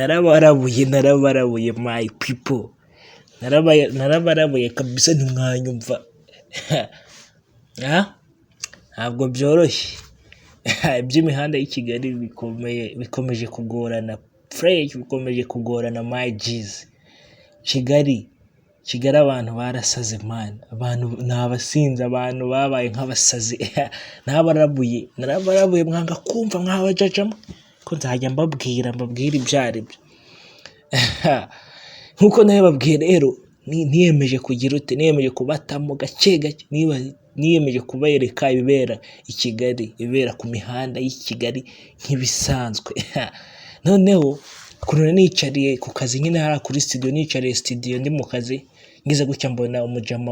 narabarabuye my people, narabarabuye kabisa ntimwanyumva. Ntabwo byoroshye. Iby'imihanda y'i Kigali bikomeje kugorana, bikomeje kugorana my G's. Kigali abantu barasaze man, abantu ni abasinzi, abantu babaye nk'abasazi. narabarabuye mwanga kumva mwabajajamo ko nzajya mbabwira ibyo ari byo. Nkuko nawe babwiye rero, niyemeje niyemeje kubatamo gake, niyemeje kubereka ibibera i Kigali, ibibera ku mihanda y'i Kigali nk'ibisanzwe. Noneho kuruna nicariye ku kazi nyine hariya kuri studio, nicariye studio ndi mu kazi, ngize gutya mbona umujama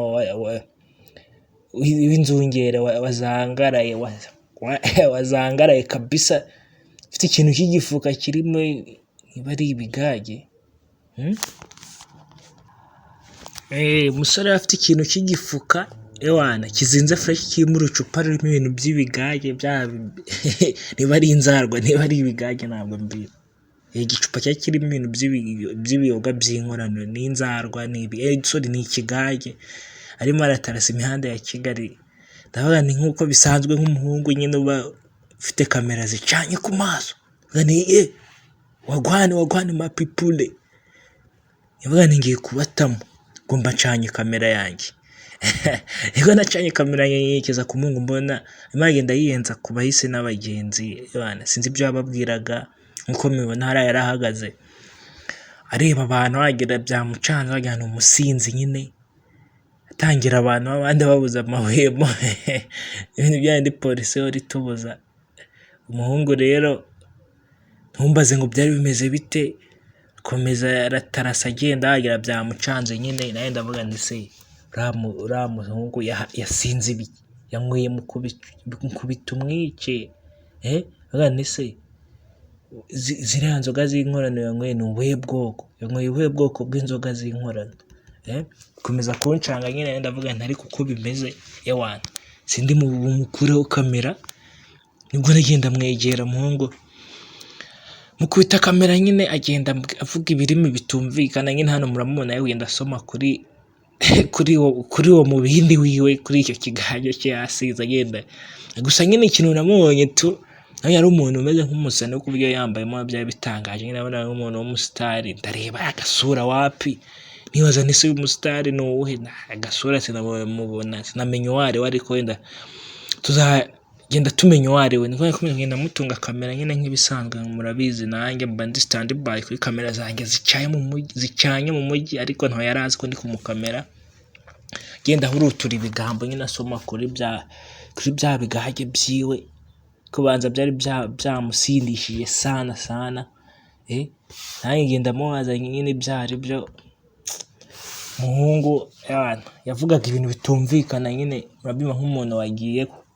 w'inzungere wazangaraye kabisa, ufite ikintu cy'igifuka kirimo niba ari ibigage. Umusore afite ikintu cy'igifuka ewana kizinze fresh, kirimo urucupa rurimo ibintu by'ibigage niba ari inzarwa, niba ari ibigage ntabwo mbizi. Igicupa cyari kirimo ibintu by'ibiyoga by'inkorano, n'inzarwa ni ikigage, arimo aratarasa imihanda ya Kigali. Ndavuga ni nk'uko bisanzwe nk'umuhungu nyine uba ufite kamera zicanye ku maso, ni wagwane ma people. Ndavuga ni ngiye kubatamo ngo mbacanye kamera yanjye. Ego nacanye kamera yerekeza ku mungu, mbona imagenda yiyenza ku bahise n'abagenzi. Sinzi ibyo bababwiraga, nkuko mubibona hariya yarahagaze areba abantu, wagira byamucanze, wagira ni umusinzi nyine, atangira abantu abandi babuza amahwemo. Ibintu byandi polisi yari tubuza. Umuhungu rero ntumbaze ngo byari bimeze bite, komeza aratarasa agenda, wagira byamucanze nyine. Nawe ndavuga nti se uriya muhungu yasinze ibiki, yanyweye mukubita umwice. Ndavuga nti se ziriya nzoga z'inkorano yanyweye ni ubuhe bwoko, yanyweye ubuhe bwoko bw'inzoga z'inkorano? Komeza kuncanga nyine. Ndavuga nti ariko uko bimeze ewana, sindi mu mukureho kamera. Nibwo nagenda mwegera muhungu, mukubita kamera nyine, agenda avuga ibirimi bitumvikana nyine. Hano muramubona yagenda asoma kuri uwo mubindi wiwe, kuri icyo kiganyo cye yasize agenda. Gusa nyine ikintu namubonye yari umuntu umeze nk'umusani, ku buryo yambayemo byari bitangaje nyine. Abona nk'umuntu w'umusitari, ndareba agasura wapi, nibaza ni se umusitari ni uwuhe? Agasura sinamubona, sinamenye uwo ari we, ariko wenda tuzagenda tumenya uwo ari we. Niko ngenda mutunga kamera nyine nk'ibisanzwe, murabizi nanjye mba ndi standby kuri kamera zanjye zicanye mu mujyi, ariko ntaho yari azi ko ndi kumukamera. Genda hurutura ibigambo nyine asoma kuri bya bigage byiwe, kubanza byari byamusindishije sana. Nanjye ngenda mubaza nyine byari byo. Muhungu yavugaga ibintu bitumvikana nyine, urabima nk'umuntu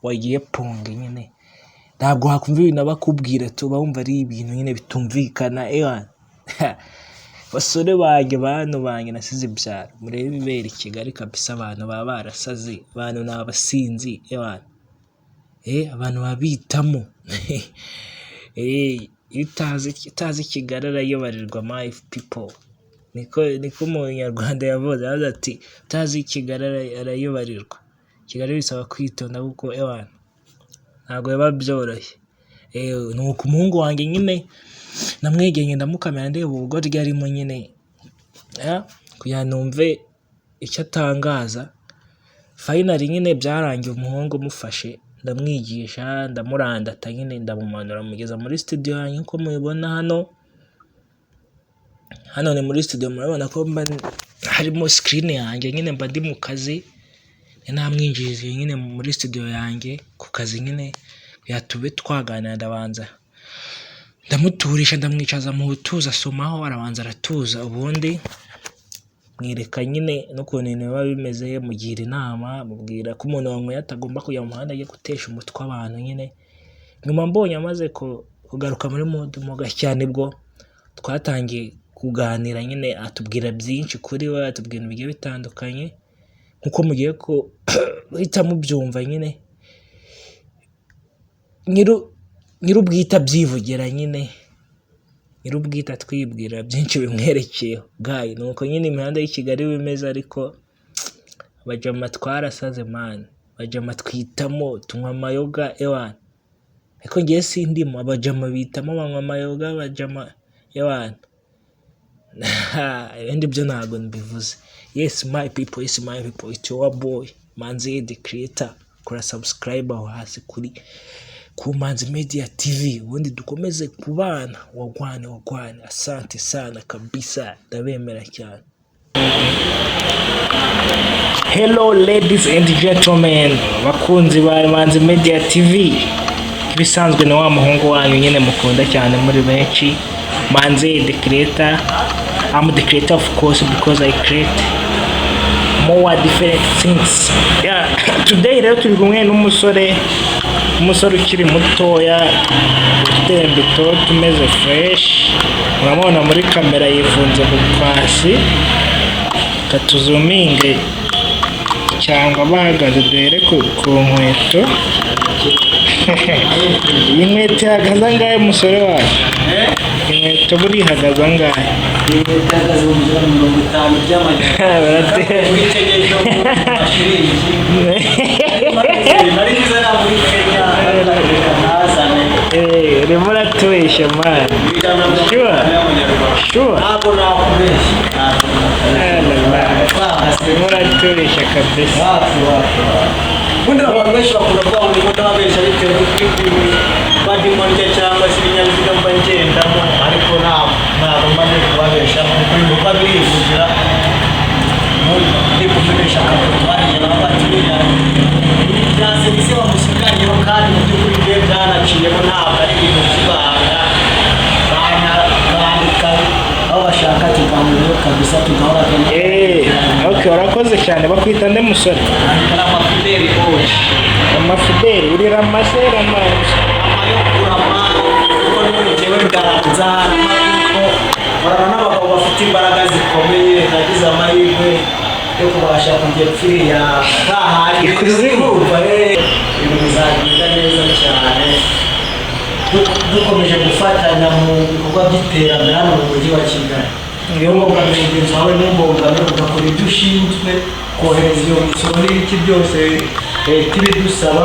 wagiye ponge nyine. Ntabwo wakumva ibintu abakubwira, tuba wumva ari ibintu nyine bitumvikana. Basore banjye nasize ibyaro, murebe ibibera i Kigali kabisa. Abantu baba barasaze, abantu ni abasinzi abantu babitamo. Iyo utazi Kigali arayobarirwa my people. Niko umunyarwanda yavuze, ati utazi Kigali arayobarirwa. Kigali bisaba kwitonda kuko ntabwo biba byoroshye. Nuko umuhungu wanjye nyine namwegeye ndamukamera, ndeba ubugoryi arimo nyine, kugira numve icyo atangaza. Finally nyine byarangiye, umuhungu mufashe ndamwigisha, ndamurandata nyine, ndamumanura mugeza muri studio yanjye. Nkuko mubibona hano ni muri studio, murabona ko harimo screen yanjye nyine, mba ndi mu kazi. Namwinjije nyine muri studio yanjye ku kazi nyine, yatube twaganira. Ndabanza ndamuturisha, ndamwicaza mu butuza, asomaho, arabanza aratuza. Ubundi mwereka nyine n'ukuntu ibintu biba bimeze, mugira inama, mubwira ko umuntu wanyweye atagomba kujya mu muhanda ajya gutesha umutwe abantu nyine. Nyuma mbonye amaze kugaruka muri mode mu cyane, bwo twatangiye kuganira nyine, atubwira byinshi kuri we, atubwira ibintu bigiye bitandukanye nkuko mugiye guhita mubyumva nyine. Nyirubwita byivugira nyine, nyir'ubwite atwibwira byinshi bimwerekeyeho gayi. Nuko nyine imihanda y'i Kigali bimeze, ariko abajama twarasaze mani, abajama twitamo tunywa amayoga ewana, ariko ngiye sindimo. Abajama bitamo banywa amayoga, abajama ewana ibindi byo ntabwo mbivuze. Yes my people, it's your boy Manzi the creator. Kora subscribe aho hasi kuri ku Manzi Media TV, ubundi dukomeze kubana. Wagwane, asante sana kabisa, ndabemera cyane. Hello ladies and gentlemen, bakunzi ba Manzi Media TV, bisanzwe na wa muhungu wanyu nyine mukunda cyane muri benshi, Manzi the creator. I'm the creator of course because I create more different things. Yeah, today rero turi kumwe n'umusore ukiri mutoya, utembe tumeze fresh. Urabona muri kamera yifunze ku kwasi, katuzuminge cyangwa bahagaze duhere ku nkweto. Iyi nkweto ihagaze angahe musore wacu? Inkweto buri ihagaze angahe? ihagaze mu 50 by'amajyana. Urimo uratubeshya mani. Sure. Ntabwo nakubeshya. Urimo uratubeshya kabisa. Ubundi abantu benshi bakunda kuvuga ngo ndimo ndababeshya bitewe n'ibintu badimo ndya cyangwa se ibinyabiziga mba ngendamo, ariko ntabwo mba ndi kubabeshya kuko ibikorwa birivugira. Ndi kumenyesha akabatwariye n'abatiriya byase bise bamusiganyeho, kandi mu by'ukuri bye byanaciyemo, ntabwo ari ibintu by'ibanga. Bandika aho bashaka tukamureho kabisa, tugahora okay, warakoze cyane. Bakwita nde musore? Amafideli oje. Amafideli urira amasera amazi amayokurama kuko none jewe ndaranza ariko barana n'abagabo bafite imbaraga zikomeye. Nagize amahirwe yo kubasha kugepfiriya bahari ikuzimu. Ibintu bizagenda neza cyane dukomeje gufatanya mu bikorwa by'iterambere hano mu mujyi wa Kigali. Niyo mbogamizi mugenzi wawe n'umbogamiro ugakora ibyo ushinzwe, kohereza iyo misoro n'ibiki byose leta ibidusaba,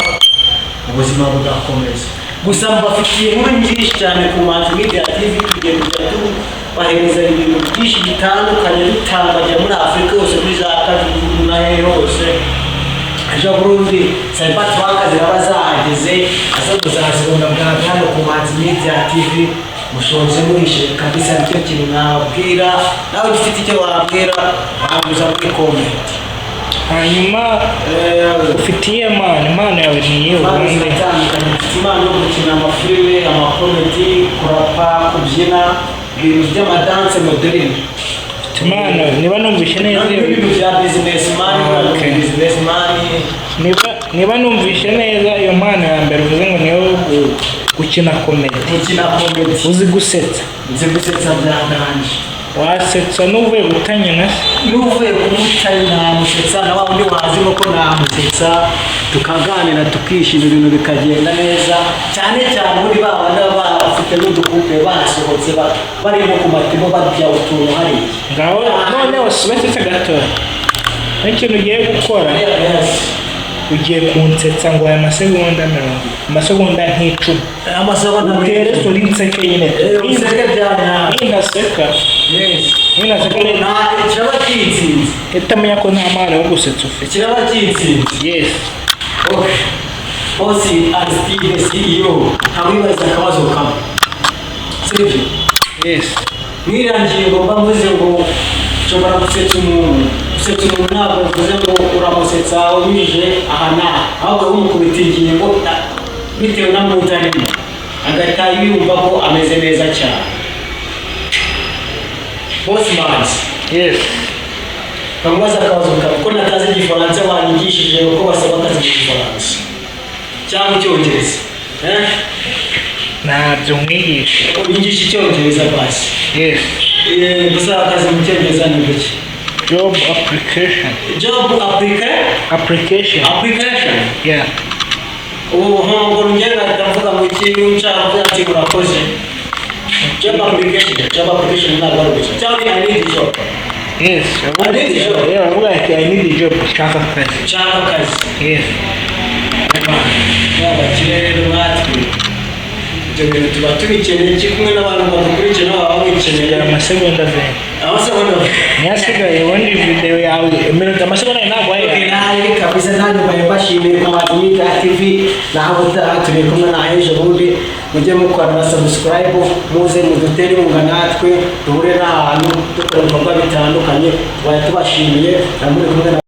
ubuzima bugakomeza. Gusa mbafitiye inkuru nyinshi cyane ku Manzi Media TV, tugiye kujya tubahereza ibintu byinshi bitandukanye bitangajya muri Afurika yose, muri za Kajugujugu na hose. Ejo burundi Cybertruck ziraba zahageze, aza kuzazibona bwa hano ku Manzi Media TV. Mushonje murishe kabisa, nicyo kintu nababwira. Nawe ufite icyo wabwira waguza muri comment. Hanyuma ufitiye impano yawe niyo ubundi? Mfite impano yo gukina amafilime, amakomedi, kurapa, kubyina, ibintu by'amadanse moderne. Impano niba numvishe neza ibintu bya businessman. Niba numvishe neza iyo mpano ya mbere uvuze ngo niyo gukina komedi. Uzi gusetsa? Uzi gusetsa byaganje. Wasetsa n'uvuye gutanya na se? N'uvuye kumutanya namusetsa, na wa wundi wazi ko namusetsa, tukaganira tukishima, ibintu bikagenda neza cyane cyane muri baba bafite n'udukupe banasohotse barimo ku matibo barya utuntu hari. Ngaho none wasubetse gato n'ikintu ugiye gukora, ugiye kunsetsa ngo aya masegonda 10 amasegonda utere suri nseke nyine. Inseke byana Inaseka. yes Inaseka na kiraba kitsinze. Itamenya ko nta mpano yo gusetsa ufite. Kiraba kitsinze. Yes. Okay. Bosi Steve CEO ntawibaza akabazo kamwe. Sivyo? Yes. Mwirangiye ngo mbavuze ngo nshobora gusetsa umuntu. Gusetsa umuntu ntabwo bivuze ngo uramusetsa wije ahana, ahubwo umukubita ingingo bitewe n'amutarimo, agahita yumva ko ameze neza cyane. Boss Manzi. Yes. Bamubaza akabazo kamwe ko natazi igifaransa wanyigishije uko basaba akazi igifaransa cyangwa icyongereza. Ntabyo mwigisha. Unyigisha icyongereza basi. Yes. Gusa akazi mu cyongereza ni iki? Job application. Application. Yeah. Ubu ngo ngenda ndavuga mu kintu cyangwa byati murakoze. job application ntabwo ari ugusa cyangwa I need a job. Yes, I need a job. yeah, I need a job, nshaka akazi. Yes. Abakire rero natwe ibyo bintu tuba tubikeneye kumwe n'abantu badukurikira baba babikeneye Amasegonda ve. Nyasigaye ubundi video yawe iminota amasegonda ntabwo ari nawe kabisa nanjye mbaye mbashimiye ku Mazimpaka TV naho turi kumwe na ejo bundi mujye mukora subscribe muze mudutere inkunga natwe duhure n'ahantu dukora ibikorwa bitandukanye twari tubashimiye na muri kumwe